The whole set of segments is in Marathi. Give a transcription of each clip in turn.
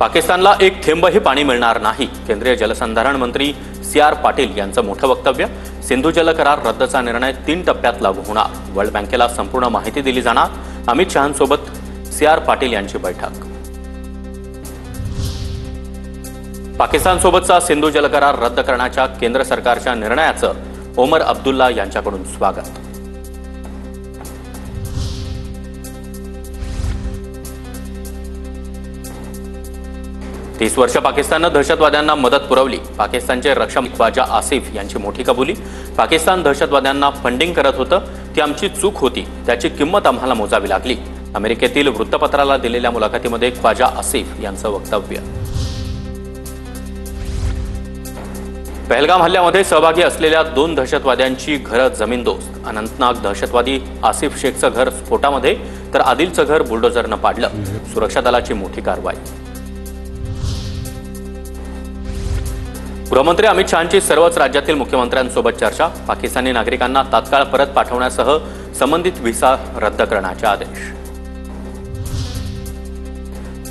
पाकिस्तानला एक थेंबही पाणी मिळणार नाही. केंद्रीय जलसंधारण मंत्री CR पाटील यांचं मोठं वक्तव्य. सिंधू जल करार रद्दचा निर्णय 3 टप्प्यात लागू होणार. वर्ल्ड बँकेला संपूर्ण माहिती दिली जाणार. अमित शहांसोबत CR पाटील यांची बैठक. पाकिस्तानसोबतचा सिंधू जल करार रद्द करण्याच्या केंद्र सरकारच्या निर्णयाचं ओमर अब्दुल्ला यांच्याकडून स्वागत. तीस वर्ष पाकिस्ताननं दहशतवाद्यांना मदत पुरवली. पाकिस्तानचे रक्षक ख्वाजा आसिफ यांची मोठी कबुली. पाकिस्तान दहशतवाद्यांना फंडिंग करत होतं, ती आमची चूक होती, त्याची किंमत आम्हाला मोजावी लागली. अमेरिकेतील वृत्तपत्राला दिलेल्या मुलाखतीमध्ये ख्वाजा आसिफ यांचं वक्तव्य. पहलगाम हल्ल्यामध्ये सहभागी असलेल्या 2 दहशतवाद्यांची घरं जमीनदोस्त. अनंतनाग दहशतवादी आसिफ शेखचं घर स्फोटामध्ये तर आदिलचं घर बुलडोझरनं पाडलं. सुरक्षा दलाची मोठी कारवाई. गृहमंत्री अमित शहांची सर्वच राज्यातील मुख्यमंत्र्यांसोबत चर्चा. पाकिस्तानी नागरिकांना तात्काळ परत पाठवण्यासह संबंधित व्हिसा रद्द करण्याचे आदेश.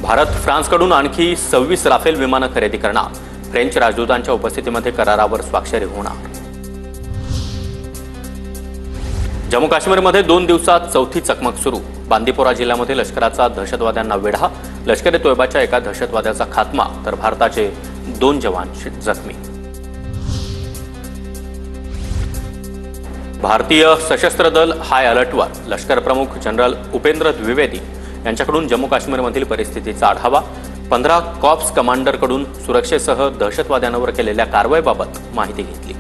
भारत फ्रान्सकडून आणखी 26 राफेल विमानं खरेदी करणार. फ्रेंच राजदूतांच्या उपस्थितीमध्ये करारावर स्वाक्षरी होणार. जम्मू काश्मीरमध्ये 2 दिवसात चौथी चकमक सुरू. बांदीपोरा जिल्ह्यामध्ये लष्कराचा दहशतवाद्यांना वेढा. लष्कर ए तोयबाच्या एका दहशतवाद्याचा खात्मा तर भारताचे 2 जवान जखमी. भारतीय सशस्त्र दल हाय अलर्टवर. लष्कर प्रमुख जनरल उपेंद्र द्विवेदी यांच्याकडून जम्मू काश्मीरमधील परिस्थितीचा आढावा. 15 कॉप्स कमांडरकडून सुरक्षेसह दहशतवाद्यांवर केलेल्या कारवाईबाबत माहिती घेतली.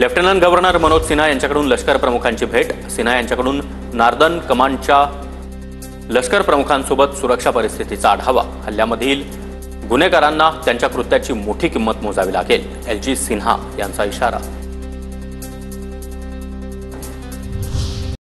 लेफ्टनंट गव्हर्नर मनोज सिन्हा यांच्याकडून लष्कर प्रमुखांची भेट. सिन्हा यांच्याकडून नॉर्दर्न कमांडच्या लष्कर प्रमुखांसोबत सुरक्षा परिस्थितीचा आढावा. हल्ल्यामधील गुन्हेगारांना त्यांच्या कृत्याची मोठी किंमत मोजावी लागेल. LG सिन्हा यांचा इशारा.